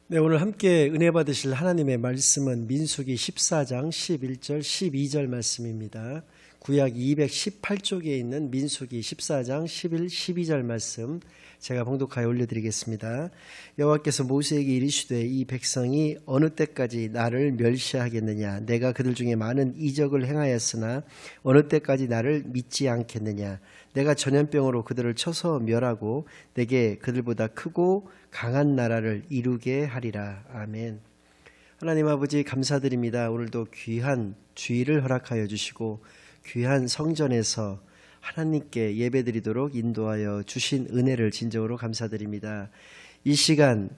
네, 오늘 함께 은혜 받으실 하나님의 말씀은 민수기 14장 11절 12절 말씀입니다. 구약 218쪽에 있는 민수기 14장 11, 12절 말씀 제가 봉독하여 올려드리겠습니다. 여호와께서 모세에게 이르시되 이 백성이 어느 때까지 나를 멸시하겠느냐? 내가 그들 중에 많은 이적을 행하였으나 어느 때까지 나를 믿지 않겠느냐? 내가 전염병으로 그들을 쳐서 멸하고 내게 그들보다 크고 강한 나라를 이루게 하리라. 아멘. 하나님 아버지 감사드립니다. 오늘도 귀한 주일을 허락하여 주시고 귀한 성전에서 하나님께 예배드리도록 인도하여 주신 은혜를 진정으로 감사드립니다. 이 시간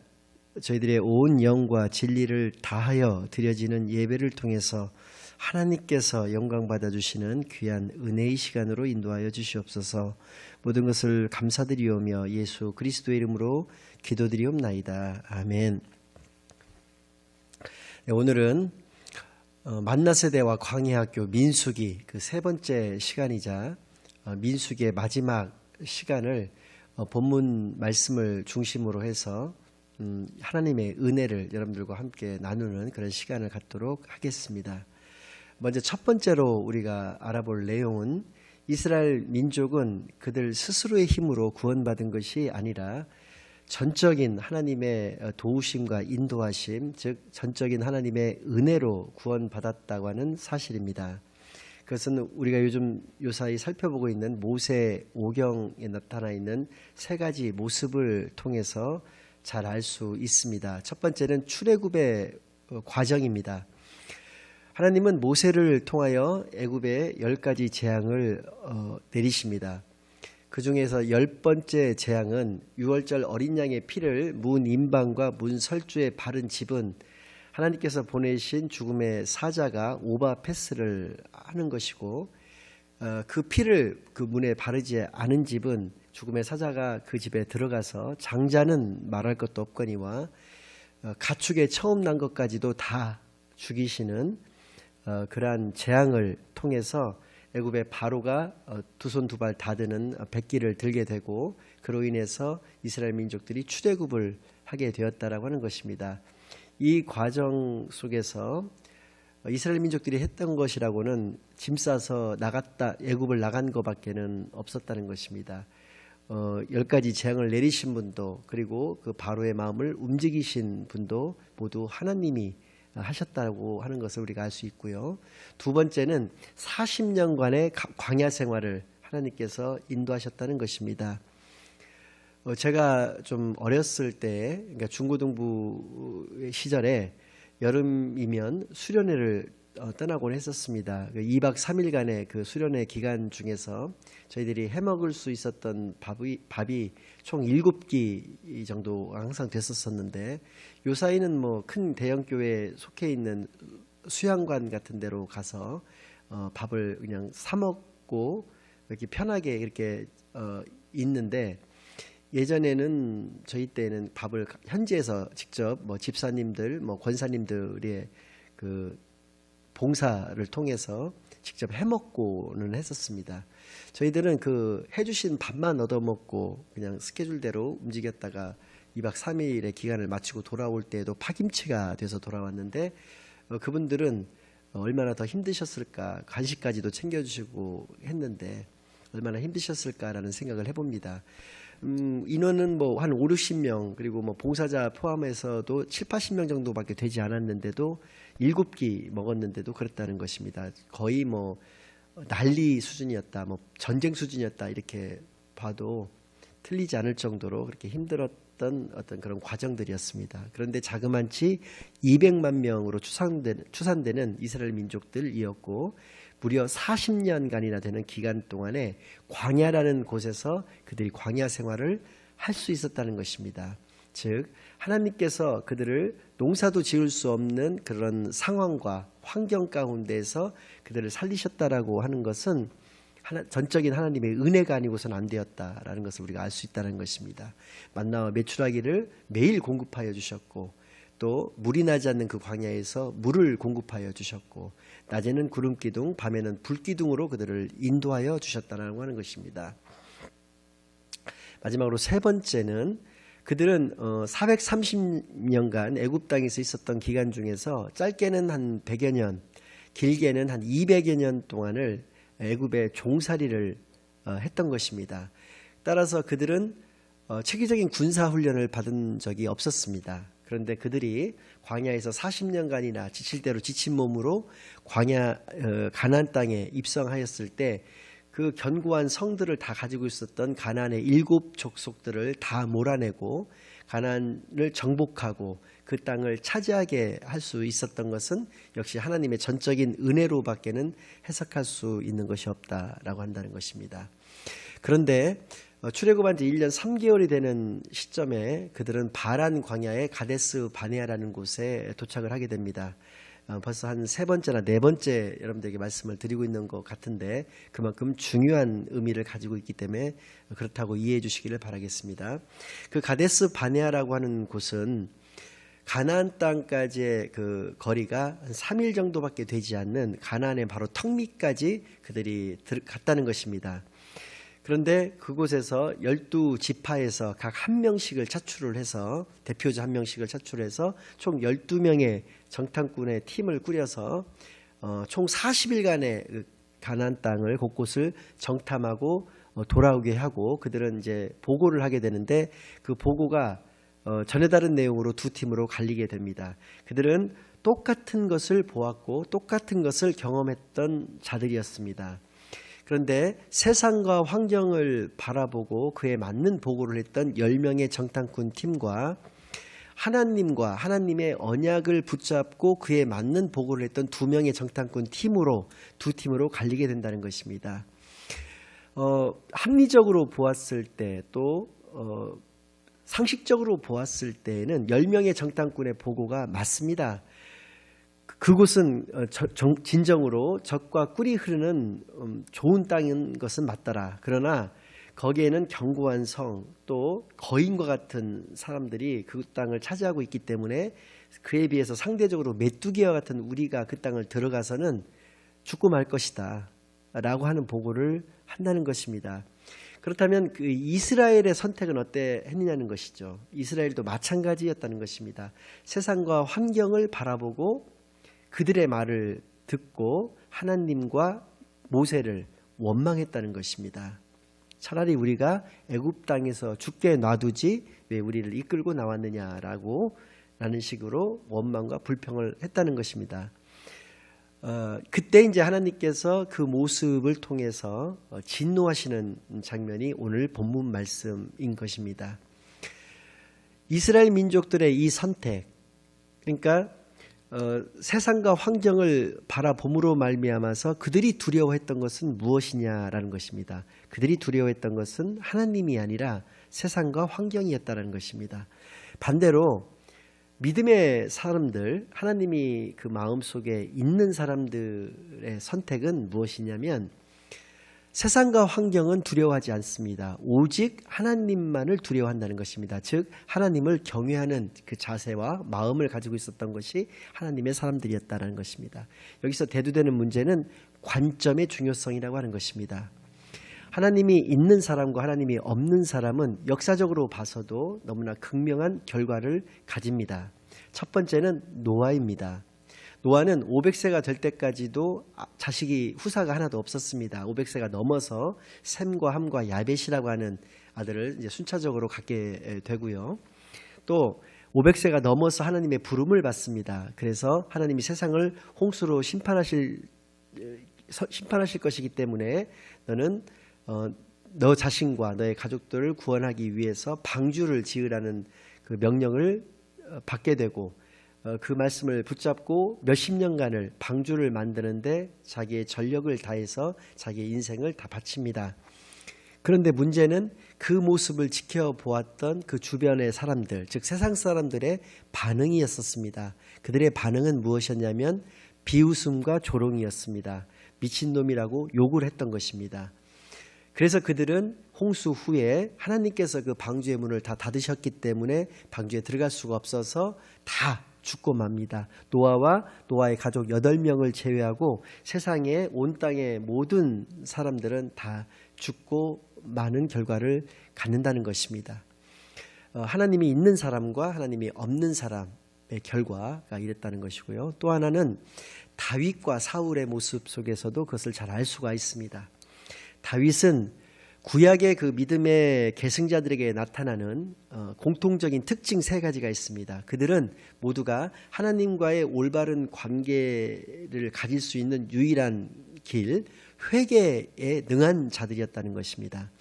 저희들의 온 영과 진리를 다하여 드려지는 예배를 통해서 하나님께서 영광 받아주시는 귀한 은혜의 시간으로 인도하여 주시옵소서. 모든 것을 감사드리오며 예수 그리스도의 이름으로 기도드리옵나이다. 아멘. 네, 오늘은 만나세대와 광야학교 민수기 그 세 번째 시간이자 민수기의 마지막 시간을 본문 말씀을 중심으로 해서 하나님의 은혜를 여러분들과 함께 나누는 그런 시간을 갖도록 하겠습니다. 먼저 첫 번째로 우리가 알아볼 내용은 이스라엘 민족은 그들 스스로의 힘으로 구원받은 것이 아니라 전적인 하나님의 도우심과 인도하심, 즉 전적인 하나님의 은혜로 구원받았다고 하는 사실입니다. 그것은 우리가 요즘 요사이 살펴보고 있는 모세 오경에 나타나 있는 세 가지 모습을 통해서 잘 알 수 있습니다. 첫 번째는 출애굽의 과정입니다. 하나님은 모세를 통하여 애굽에 10가지 재앙을 내리십니다. 그 중에서 10번째 재앙은 유월절 어린 양의 피를 문 임방과 문 설주에 바른 집은 하나님께서 보내신 죽음의 사자가 오바패스를 하는 것이고, 그 피를 그 문에 바르지 않은 집은 죽음의 사자가 그 집에 들어가서 장자는 말할 것도 없거니와 가축에 처음 난 것까지도 다 죽이시는 그러한 재앙을 통해서 애굽의 바로가 두 손 두 발 다 드는 백기를 들게 되고, 그로 인해서 이스라엘 민족들이 출애굽을 하게 되었다라고 하는 것입니다. 이 과정 속에서 이스라엘 민족들이 했던 것이라고는 짐 싸서 나갔다 애굽을 나간 것밖에는 없었다는 것입니다. 10가지 재앙을 내리신 분도, 그리고 그 바로의 마음을 움직이신 분도 모두 하나님이 하셨다고 하는 것을 우리가 알 수 있고요. 두 번째는 40년간의 광야 생활을 하나님께서 인도하셨다는 것입니다. 제가 좀 어렸을 때, 그러니까 중고등부 시절에 여름이면 수련회를 떠나곤 했었습니다. 2박 3일간의 그 수련회 기간 중에서 저희들이 해먹을 수 있었던 밥이 총 7끼 정도 항상 됐었는데, 요사이는 뭐 큰 대형교회에 속해 있는 수양관 같은 데로 가서 밥을 그냥 사 먹고 이렇게 편하게 이렇게 있는데, 예전에는 저희 때는 밥을 현지에서 직접 뭐 집사님들, 뭐 권사님들의 그 봉사를 통해서 직접 해먹고는 했었습니다. 저희들은 그 해주신 밥만 얻어먹고 그냥 스케줄대로 움직였다가 2박 3일의 기간을 마치고 돌아올 때에도 파김치가 돼서 돌아왔는데, 그분들은 얼마나 더 힘드셨을까, 간식까지도 챙겨주시고 했는데 얼마나 힘드셨을까라는 생각을 해봅니다. 인원은 뭐 한 5, 60명, 그리고 뭐 봉사자 포함해서도 7, 80명 정도밖에 되지 않았는데도 7끼 먹었는데도 그랬다는 것입니다. 거의 뭐 난리 수준이었다, 뭐 전쟁 수준이었다, 이렇게 봐도 틀리지 않을 정도로 그렇게 힘들었던 어떤 그런 과정들이었습니다. 그런데 자그만치 200만 명으로 추산되는 이스라엘 민족들이었고, 무려 40년간이나 되는 기간 동안에 광야라는 곳에서 그들이 광야 생활을 할 수 있었다는 것입니다. 즉 하나님께서 그들을 농사도 지을 수 없는 그런 상황과 환경 가운데에서 그들을 살리셨다라고 하는 것은 전적인 하나님의 은혜가 아니고서는 안 되었다라는 것을 우리가 알 수 있다는 것입니다. 만나와 메추라기를 매일 공급하여 주셨고, 또 물이 나지 않는 그 광야에서 물을 공급하여 주셨고, 낮에는 구름기둥, 밤에는 불기둥으로 그들을 인도하여 주셨다라고 하는 것입니다. 마지막으로 세 번째는 그들은 430년간 애굽 땅에서 있었던 기간 중에서 짧게는 한 100여 년, 길게는 한 200여 년 동안을 애굽의 종살이를 했던 것입니다. 따라서 그들은 체계적인 군사훈련을 받은 적이 없었습니다. 그런데 그들이 광야에서 40년간이나 지칠 대로 지친 몸으로 가나안 땅에 입성하였을 때 그 견고한 성들을 다 가지고 있었던 가나안의 7 족속들을 다 몰아내고 가나안을 정복하고 그 땅을 차지하게 할 수 있었던 것은 역시 하나님의 전적인 은혜로밖에는 해석할 수 있는 것이 없다라고 한다는 것입니다. 그런데 출애굽한 지 1년 3개월이 되는 시점에 그들은 바란 광야의 가데스 바네아라는 곳에 도착을 하게 됩니다. 벌써 한 3번째나 4번째 여러분들에게 말씀을 드리고 있는 것 같은데 그만큼 중요한 의미를 가지고 있기 때문에 그렇다고 이해해 주시기를 바라겠습니다. 그 가데스 바네아라고 하는 곳은 가나안 땅까지의 그 거리가 한 3일 정도밖에 되지 않는 가나안의 바로 턱 밑까지 그들이 갔다는 것입니다. 그런데 그곳에서 12지파에서 각 한 명씩을 차출을 해서 대표자 한 명씩을 차출해서 총 12명의 정탐꾼의 팀을 꾸려서 총 40일간의 가나안 땅을 곳곳을 정탐하고 돌아오게 하고 그들은 이제 보고를 하게 되는데 그 보고가 전에 다른 내용으로 두 팀으로 갈리게 됩니다. 그들은 똑같은 것을 보았고 똑같은 것을 경험했던 자들이었습니다. 그런데 세상과 환경을 바라보고 그에 맞는 보고를 했던 10명의 정탐꾼 팀과 하나님과 하나님의 언약을 붙잡고 그에 맞는 보고를 했던 2명의 정탐꾼 팀으로 두 팀으로 갈리게 된다는 것입니다. 합리적으로 보았을 때 또 상식적으로 보았을 때에는 10명의 정탐꾼의 보고가 맞습니다. 그곳은 진정으로 젖과 꿀이 흐르는 좋은 땅인 것은 맞더라. 그러나 거기에는 견고한 성 또 거인과 같은 사람들이 그 땅을 차지하고 있기 때문에 그에 비해서 상대적으로 메뚜기와 같은 우리가 그 땅을 들어가서는 죽고 말 것이다 라고 하는 보고를 한다는 것입니다. 그렇다면 그 이스라엘의 선택은 어때 했느냐는 것이죠. 이스라엘도 마찬가지였다는 것입니다. 세상과 환경을 바라보고 그들의 말을 듣고 하나님과 모세를 원망했다는 것입니다. 차라리 우리가 애굽 땅에서 죽게 놔두지 왜 우리를 이끌고 나왔느냐라고 라는 식으로 원망과 불평을 했다는 것입니다. 그때 이제 하나님께서 그 모습을 통해서 진노하시는 장면이 오늘 본문 말씀인 것입니다. 이스라엘 민족들의 이 선택, 그러니까 세상과 환경을 바라봄으로 말미암아서 그들이 두려워했던 것은 무엇이냐라는 것입니다. 그들이 두려워했던 것은 하나님이 아니라 세상과 환경이었다는 것입니다. 반대로 믿음의 사람들, 하나님이 그 마음속에 있는 사람들의 선택은 무엇이냐면 세상과 환경은 두려워하지 않습니다. 오직 하나님만을 두려워한다는 것입니다. 즉 하나님을 경외하는 그 자세와 마음을 가지고 있었던 것이 하나님의 사람들이었다는 것입니다. 여기서 대두되는 문제는 관점의 중요성이라고 하는 것입니다. 하나님이 있는 사람과 하나님이 없는 사람은 역사적으로 봐서도 너무나 극명한 결과를 가집니다. 첫 번째는 노아입니다. 노아는 500세가 될 때까지도 자식이 후사가 하나도 없었습니다. 500세가 넘어서 셈과 함과 야벳이라고 하는 아들을 이제 순차적으로 갖게 되고요. 또 500세가 넘어서 하나님의 부름을 받습니다. 그래서 하나님이 세상을 홍수로 심판하실 것이기 때문에 너는 너 자신과 너의 가족들을 구원하기 위해서 방주를 지으라는 그 명령을 받게 되고 그 말씀을 붙잡고 몇십 년간을 방주를 만드는데 자기의 전력을 다해서 자기의 인생을 다 바칩니다. 그런데 문제는 그 모습을 지켜보았던 그 주변의 사람들, 즉 세상 사람들의 반응이었습니다. 그들의 반응은 무엇이었냐면 비웃음과 조롱이었습니다. 미친놈이라고 욕을 했던 것입니다. 그래서 그들은 홍수 후에 하나님께서 그 방주의 문을 다 닫으셨기 때문에 방주에 들어갈 수가 없어서 다 죽고 맙니다. 노아와 노아의 가족 8명을 제외하고 세상의 온 땅의 모든 사람들은 다 죽고 많은 결과를 갖는다는 것입니다. 하나님이 있는 사람과 하나님이 없는 사람의 결과가 이랬다는 것이고요. 또 하나는 다윗과 사울의 모습 속에서도 그것을 잘 알 수가 있습니다. 다윗은 구약의 그 믿음의 계승자들에게 나타나는 공통적인 특징 세 가지가 있습니다. 그들은 모두가 하나님과의 올바른 관계를 가질 수 있는 유일한 길, 회개에 능한 자들이었다는 것입니다.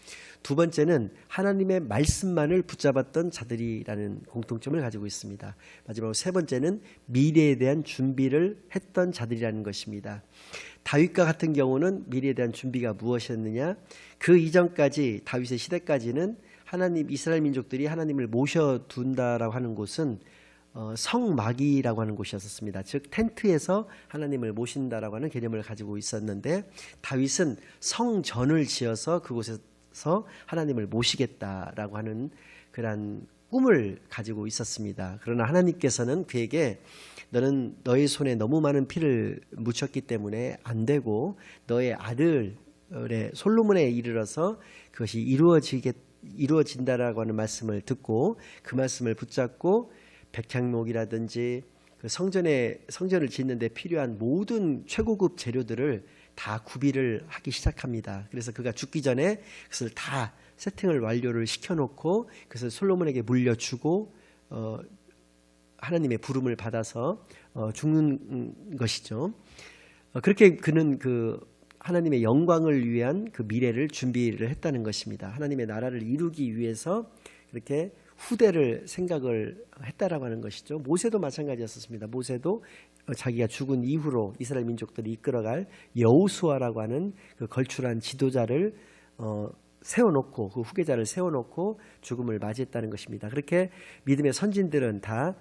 두 번째는 하나님의 말씀만을 붙잡았던 자들이라는 공통점을 가지고 있습니다. 마지막으로 세 번째는 미래에 대한 준비를 했던 자들이라는 것입니다. 다윗과 같은 경우는 미래에 대한 준비가 무엇이었느냐? 그 이전까지 다윗의 시대까지는 하나님 이스라엘 민족들이 하나님을 모셔둔다라고 하는 곳은 성막이라고 하는 곳이었습니다. 즉 텐트에서 하나님을 모신다라고 하는 개념을 가지고 있었는데 다윗은 성전을 지어서 그곳에서 하나님을 모시겠다라고 하는 그런 꿈을 가지고 있었습니다. 그러나 하나님께서는 그에게 너는 너의 손에 너무 많은 피를 묻혔기 때문에 안 되고 너의 아들의 솔로몬에 이르러서 그것이 이루어진다라고 하는 말씀을 듣고 그 말씀을 붙잡고 백향목이라든지 그 성전을 짓는 데 필요한 모든 최고급 재료들을 다 구비를 하기 시작합니다. 그래서 그가 죽기 전에 그것을 다 세팅을 완료를 시켜놓고 그것을 솔로몬에게 물려주고 하나님의 부름을 받아서 죽는 것이죠. 그렇게 그는 그 하나님의 영광을 위한 그 미래를 준비를 했다는 것입니다. 하나님의 나라를 이루기 위해서 그렇게 후대를 생각을 했다라고 하는 것이죠. 모세도 마찬가지였습니다. 모세도 자기가 죽은 이후로 이스라엘 민족들이 이끌어갈 여호수아라고 하는 그 걸출한 지도자를 세워놓고 그 후계자를 세워놓고 죽음을 맞이했다는 것입니다. 그렇게 믿음의 선진들은 다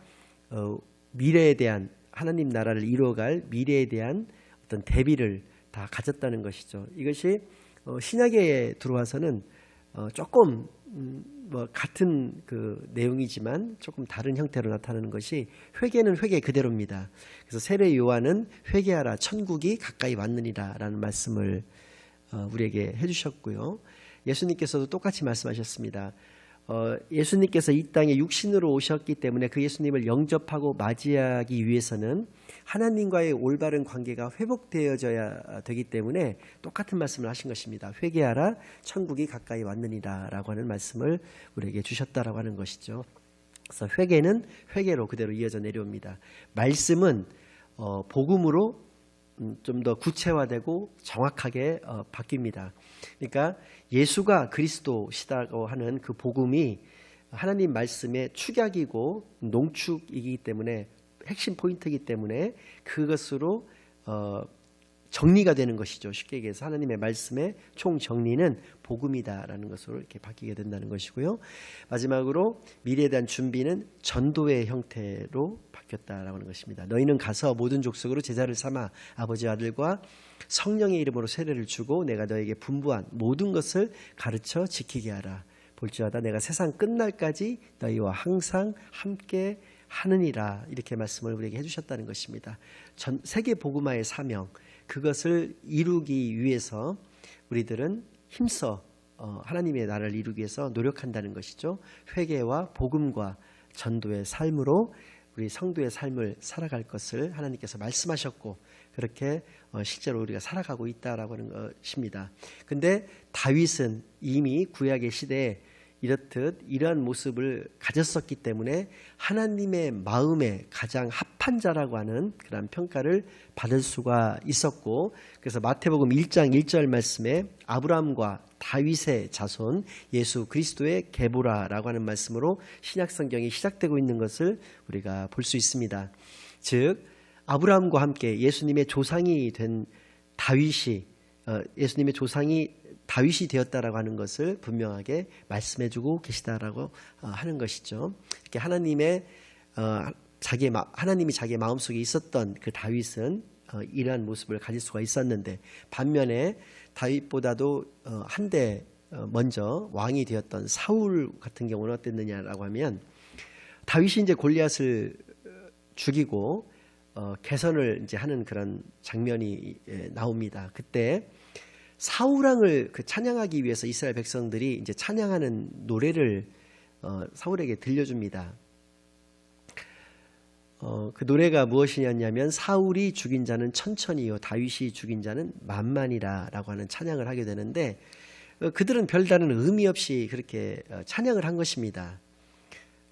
미래에 대한 하나님 나라를 이루어갈 미래에 대한 어떤 대비를 다 가졌다는 것이죠. 이것이 신약에 들어와서는 조금 같은 그 내용이지만 조금 다른 형태로 나타나는 것이 회개는 회개 그대로입니다. 그래서 세례 요한은 회개하라 천국이 가까이 왔느니라 라는 말씀을 우리에게 해주셨고요. 예수님께서도 똑같이 말씀하셨습니다. 예수님께서 이 땅에 육신으로 오셨기 때문에 그 예수님을 영접하고 맞이하기 위해서는 하나님과의 올바른 관계가 회복되어져야 되기 때문에 똑같은 말씀을 하신 것입니다. 회개하라 천국이 가까이 왔느니라 라고 하는 말씀을 우리에게 주셨다라고 하는 것이죠. 그래서 회개는 회개로 그대로 이어져 내려옵니다. 말씀은 복음으로 좀 더 구체화되고 정확하게 바뀝니다. 그러니까 예수가 그리스도시다고 하는 그 복음이 하나님 말씀의 축약이고 농축이기 때문에 핵심 포인트이기 때문에 그것으로 정리가 되는 것이죠. 쉽게 얘기해서 하나님의 말씀의 총정리는 복음이다라는 것으로 이렇게 바뀌게 된다는 것이고요. 마지막으로 미래에 대한 준비는 전도의 형태로 바뀌었다라고 하는 것입니다. 너희는 가서 모든 족속으로 제자를 삼아 아버지와 아들과 성령의 이름으로 세례를 주고 내가 너에게 분부한 모든 것을 가르쳐 지키게 하라. 볼지어다 내가 세상 끝날까지 너희와 항상 함께 하느니라. 이렇게 말씀을 우리에게 해주셨다는 것입니다. 세계 복음화의 사명, 그것을 이루기 위해서 우리들은 힘써 하나님의 나라를 이루기 위해서 노력한다는 것이죠. 회개와 복음과 전도의 삶으로 우리 성도의 삶을 살아갈 것을 하나님께서 말씀하셨고 그렇게 실제로 우리가 살아가고 있다라고 하는 것입니다. 근데 다윗은 이미 구약의 시대에 이렇듯 이러한 모습을 가졌었기 때문에 하나님의 마음에 가장 합한 자라고 하는 그런 평가를 받을 수가 있었고, 그래서 마태복음 1장 1절 말씀에 아브라함과 다윗의 자손 예수 그리스도의 계보라라고 하는 말씀으로 신약성경이 시작되고 있는 것을 우리가 볼 수 있습니다. 즉 아브라함과 함께 예수님의 조상이 된 다윗이 예수님의 조상이 다윗이 되었다라고 하는 것을 분명하게 말씀해주고 계시다라고 하는 것이죠. 이렇게 하나님이 자기의 마음속에 있었던 그 다윗은 이러한 모습을 가질 수가 있었는데, 반면에 다윗보다도 한대 먼저 왕이 되었던 사울 같은 경우는 어땠느냐라고 하면, 다윗이 이제 골리앗을 죽이고 개선을 이제 하는 그런 장면이 나옵니다. 그때 사울왕을 찬양하기 위해서 이스라엘 백성들이 이제 찬양하는 노래를 사울에게 들려줍니다. 그 노래가 무엇이냐면 사울이 죽인 자는 천천히요 다윗이 죽인 자는 만만이라 라고 하는 찬양을 하게 되는데, 그들은 별다른 의미 없이 그렇게 찬양을 한 것입니다.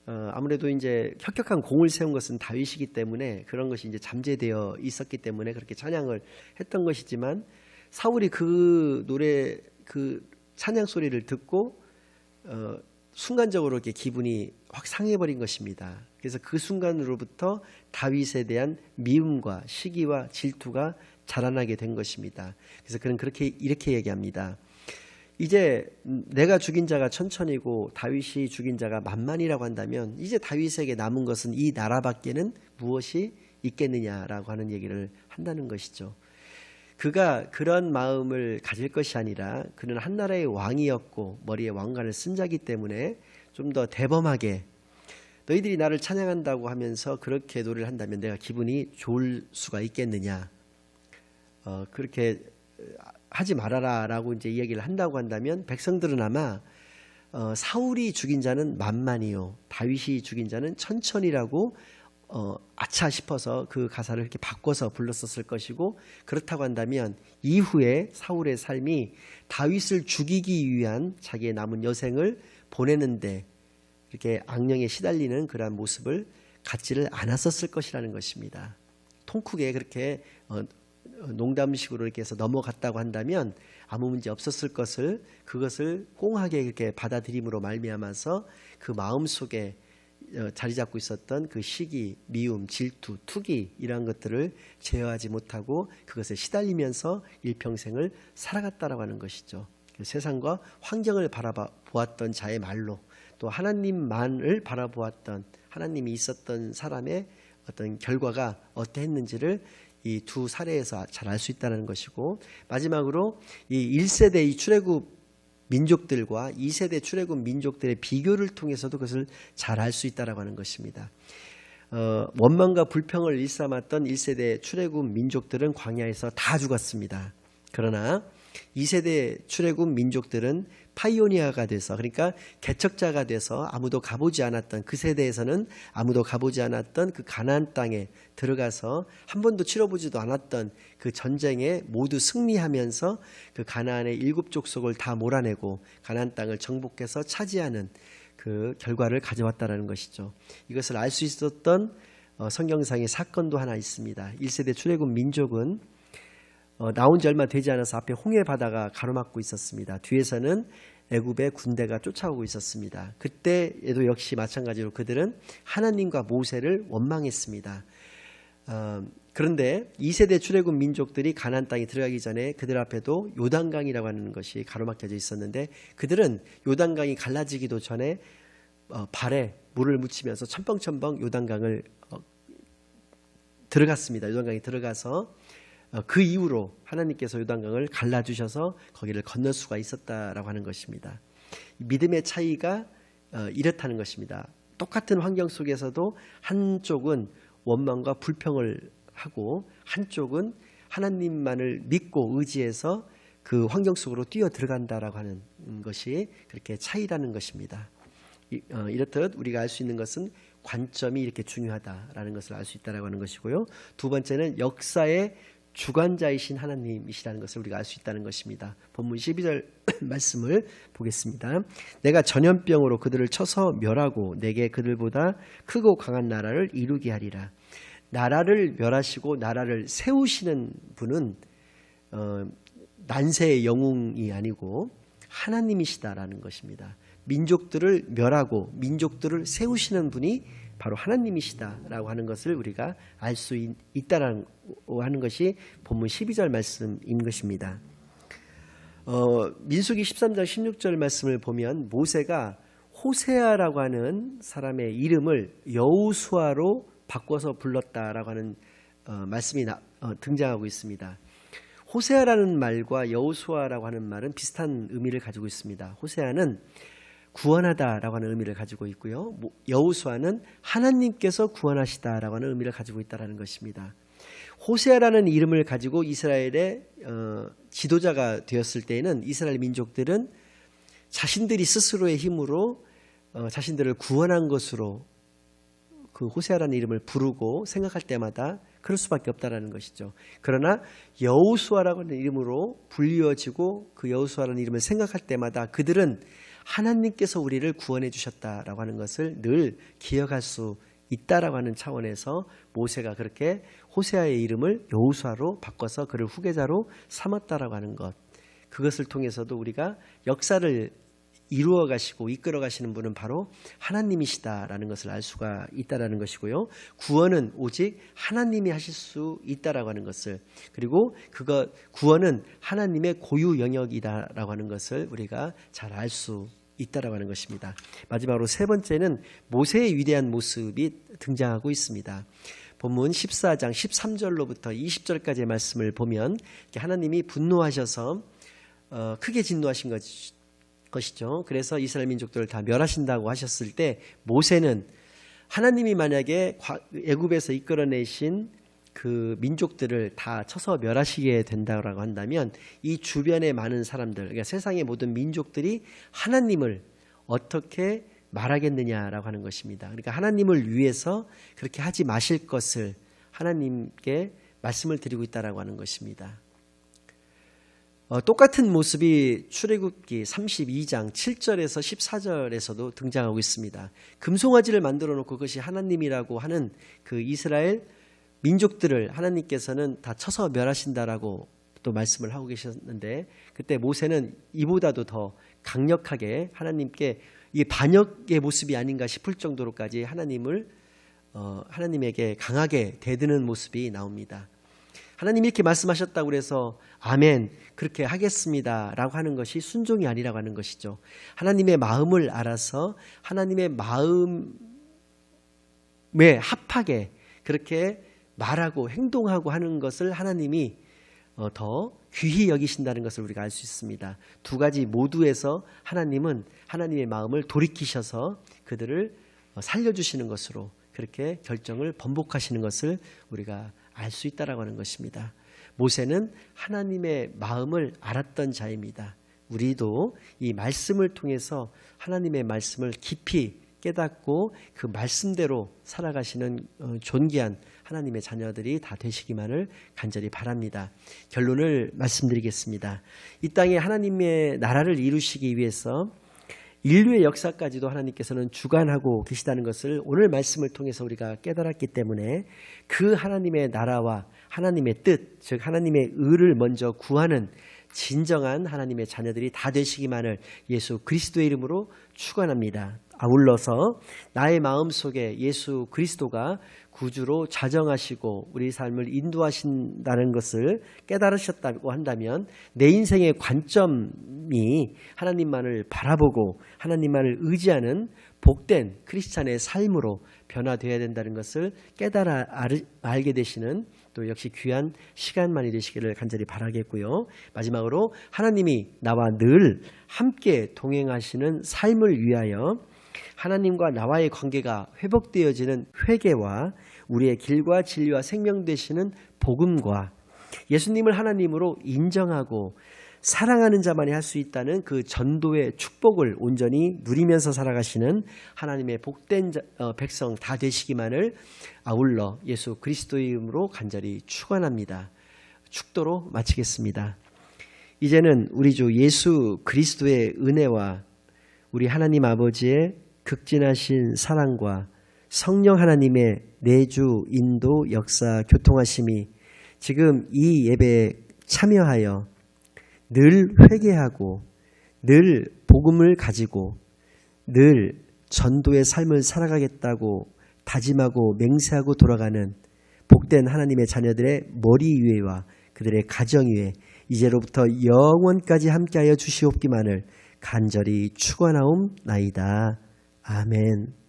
아무래도 이제 혁혁한 공을 세운 것은 다윗이기 때문에 그런 것이 이제 잠재되어 있었기 때문에 그렇게 찬양을 했던 것이지만, 사울이 그 노래 그 찬양 소리를 듣고 순간적으로 이렇게 기분이 확 상해버린 것입니다. 그래서 그 순간으로부터 다윗에 대한 미움과 시기와 질투가 자라나게 된 것입니다. 그래서 그는 이렇게 얘기합니다. 이제 내가 죽인 자가 천천이고 다윗이 죽인 자가 만만이라고 한다면 이제 다윗에게 남은 것은 이 나라밖에는 무엇이 있겠느냐라고 하는 얘기를 한다는 것이죠. 그가 그런 마음을 가질 것이 아니라 그는 한 나라의 왕이었고 머리에 왕관을 쓴 자이기 때문에 좀 더 대범하게, 너희들이 나를 찬양한다고 하면서 그렇게 노래를 한다면 내가 기분이 좋을 수가 있겠느냐, 그렇게 하지 말아라 라고 이제 이야기를 한다고 한다면 백성들은 아마 사울이 죽인 자는 만만이요 다윗이 죽인 자는 천천이라고 아차 싶어서 그 가사를 이렇게 바꿔서 불렀었을 것이고, 그렇다고 한다면 이후에 사울의 삶이 다윗을 죽이기 위한 자기의 남은 여생을 보내는데 이렇게 악령에 시달리는 그러한 모습을 갖지를 않았었을 것이라는 것입니다. 통크게 그렇게 농담식으로 이렇게 해서 넘어갔다고 한다면 아무 문제 없었을 것을, 그것을 꽁하게 이렇게 받아들임으로 말미암아서 그 마음속에 자리 잡고 있었던 그 시기, 미움, 질투, 투기 이러한 것들을 제어하지 못하고 그것에 시달리면서 일평생을 살아갔다라고 하는 것이죠. 세상과 환경을 바라보았던 자의 말로, 또 하나님만을 바라보았던, 하나님이 있었던 사람의 어떤 결과가 어떠했는지를 이 두 사례에서 잘 알 수 있다는 것이고, 마지막으로 이 1세대 이 출애굽 민족들과 2세대 출애굽 민족들의 비교를 통해서도 그것을 잘 알 수 있다라고 하는 것입니다. 원망과 불평을 일삼았던 1세대 출애굽 민족들은 광야에서 다 죽었습니다. 그러나 2세대 출애굽 민족들은 파이오니아가 돼서, 그러니까 개척자가 돼서 아무도 가보지 않았던, 그 세대에서는 아무도 가보지 않았던 그 가나안 땅에 들어가서 한 번도 치러보지도 않았던 그 전쟁에 모두 승리하면서 그 가나안의 7족속을 다 몰아내고 가나안 땅을 정복해서 차지하는 그 결과를 가져왔다는 것이죠. 이것을 알 수 있었던 성경상의 사건도 하나 있습니다. 1세대 출애굽 민족은 나온 지 얼마 되지 않아서 앞에 홍해 바다가 가로막고 있었습니다. 뒤에서는 애굽의 군대가 쫓아오고 있었습니다. 그때에도 역시 마찬가지로 그들은 하나님과 모세를 원망했습니다. 그런데 2세대 출애굽 민족들이 가나안 땅에 들어가기 전에 그들 앞에도 요단강이라고 하는 것이 가로막혀져 있었는데, 그들은 요단강이 갈라지기도 전에 발에 물을 묻히면서 첨벙첨벙 요단강을 들어갔습니다. 요단강에 들어가서 그 이후로 하나님께서 요단강을 갈라주셔서 거기를 건널 수가 있었다라고 하는 것입니다. 믿음의 차이가 이렇다는 것입니다. 똑같은 환경 속에서도 한쪽은 원망과 불평을 하고 한쪽은 하나님만을 믿고 의지해서 그 환경 속으로 뛰어 들어간다라고 하는 것이 그렇게 차이라는 것입니다. 이렇듯 우리가 알 수 있는 것은 관점이 이렇게 중요하다라는 것을 알 수 있다라고 하는 것이고요. 두 번째는 역사의 주관자이신 하나님이시라는 것을 우리가 알 수 있다는 것입니다. 본문 12절 말씀을 보겠습니다. 내가 전염병으로 그들을 쳐서 멸하고 내게 그들보다 크고 강한 나라를 이루게 하리라. 나라를 멸하시고 나라를 세우시는 분은 난세의 영웅이 아니고 하나님이시다라는 것입니다. 민족들을 멸하고 민족들을 세우시는 분이 바로 하나님이시다라고 하는 것을 우리가 알 수 있다라고 하는 것이 본문 12절 말씀인 것입니다. 민수기 13장 16절 말씀을 보면 모세가 호세아라고 하는 사람의 이름을 여호수아로 바꿔서 불렀다라고 하는 말씀이 등장하고 있습니다. 호세아라는 말과 여호수아라고 하는 말은 비슷한 의미를 가지고 있습니다. 호세아는 구원하다라고 하는 의미를 가지고 있고요. 여호수아는 하나님께서 구원하시다라고 하는 의미를 가지고 있다는 것입니다. 호세아라는 이름을 가지고 이스라엘의 지도자가 되었을 때에는 이스라엘 민족들은 자신들이 스스로의 힘으로 자신들을 구원한 것으로 그 호세아라는 이름을 부르고 생각할 때마다 그럴 수밖에 없다라는 것이죠. 그러나 여호수아라고 하는 이름으로 불리워지고 그 여호수아라는 이름을 생각할 때마다 그들은 하나님께서 우리를 구원해 주셨다라고 하는 것을 늘 기억할 수 있다라고 하는 차원에서 모세가 그렇게 호세아의 이름을 여호수아로 바꿔서 그를 후계자로 삼았다라고 하는 것, 그것을 통해서도 우리가 역사를 이루어 가시고 이끌어 가시는 분은 바로 하나님이시다라는 것을 알 수가 있다라는 것이고요. 구원은 오직 하나님이 하실 수 있다라고 하는 것을, 그리고 구원은 하나님의 고유 영역이다라고 하는 것을 우리가 잘 알 수 있다라고 하는 것입니다. 마지막으로 세 번째는 모세의 위대한 모습이 등장하고 있습니다. 본문 14장 13절로부터 20절까지의 말씀을 보면 하나님이 분노하셔서 크게 진노하신 것이죠. 그래서 이스라엘 민족들을 다 멸하신다고 하셨을 때 모세는 하나님이 만약에 애굽에서 이끌어내신 그 민족들을 다 쳐서 멸하시게 된다고 한다면 이 주변의 많은 사람들, 그러니까 세상의 모든 민족들이 하나님을 어떻게 말하겠느냐라고 하는 것입니다. 그러니까 하나님을 위해서 그렇게 하지 마실 것을 하나님께 말씀을 드리고 있다라고 하는 것입니다. 똑같은 모습이 출애굽기 32장 7절에서 14절에서도 등장하고 있습니다. 금송아지를 만들어 놓고 그것이 하나님이라고 하는 그 이스라엘 민족들을 하나님께서는 다 쳐서 멸하신다라고 또 말씀을 하고 계셨는데, 그때 모세는 이보다도 더 강력하게 하나님께 이게 반역의 모습이 아닌가 싶을 정도로까지 하나님에게 강하게 대드는 모습이 나옵니다. 하나님이 이렇게 말씀하셨다고 해서 아멘 그렇게 하겠습니다 라고 하는 것이 순종이 아니라고 하는 것이죠. 하나님의 마음을 알아서 하나님의 마음에 합하게 그렇게 말하고 행동하고 하는 것을 하나님이 더 귀히 여기신다는 것을 우리가 알 수 있습니다. 두 가지 모두에서 하나님은 하나님의 마음을 돌이키셔서 그들을 살려주시는 것으로 그렇게 결정을 번복하시는 것을 우리가 알 수 있다라고 하는 것입니다. 모세는 하나님의 마음을 알았던 자입니다. 우리도 이 말씀을 통해서 하나님의 말씀을 깊이 깨닫고 그 말씀대로 살아가시는 존귀한 하나님의 자녀들이 다 되시기만을 간절히 바랍니다. 결론을 말씀드리겠습니다. 이 땅에 하나님의 나라를 이루시기 위해서 인류의 역사까지도 하나님께서는 주관하고 계시다는 것을 오늘 말씀을 통해서 우리가 깨달았기 때문에 그 하나님의 나라와 하나님의 뜻, 즉 하나님의 의를 먼저 구하는 진정한 하나님의 자녀들이 다 되시기만을 예수 그리스도의 이름으로 축원합니다. 아울러서 나의 마음속에 예수 그리스도가 구주로 자정하시고 우리 삶을 인도하신다는 것을 깨달으셨다고 한다면 내 인생의 관점이 하나님만을 바라보고 하나님만을 의지하는 복된 크리스찬의 삶으로 변화되어야 된다는 것을 깨달아 알게 되시는 또 역시 귀한 시간만이 되시기를 간절히 바라겠고요. 마지막으로 하나님이 나와 늘 함께 동행하시는 삶을 위하여 하나님과 나와의 관계가 회복되어지는 회개와 우리의 길과 진리와 생명 되시는 복음과 예수님을 하나님으로 인정하고 사랑하는 자만이 할 수 있다는 그 전도의 축복을 온전히 누리면서 살아가시는 하나님의 복된 백성 다 되시기만을 아울러 예수 그리스도의 이름으로 간절히 축원합니다. 축도로 마치겠습니다. 이제는 우리 주 예수 그리스도의 은혜와 우리 하나님 아버지의 극진하신 사랑과 성령 하나님의 내주 인도 역사 교통하심이 지금 이 예배에 참여하여 늘 회개하고 늘 복음을 가지고 늘 전도의 삶을 살아가겠다고 다짐하고 맹세하고 돌아가는 복된 하나님의 자녀들의 머리 위에와 그들의 가정 위에 이제로부터 영원까지 함께하여 주시옵기만을 간절히 축원하옵나이다. 아멘.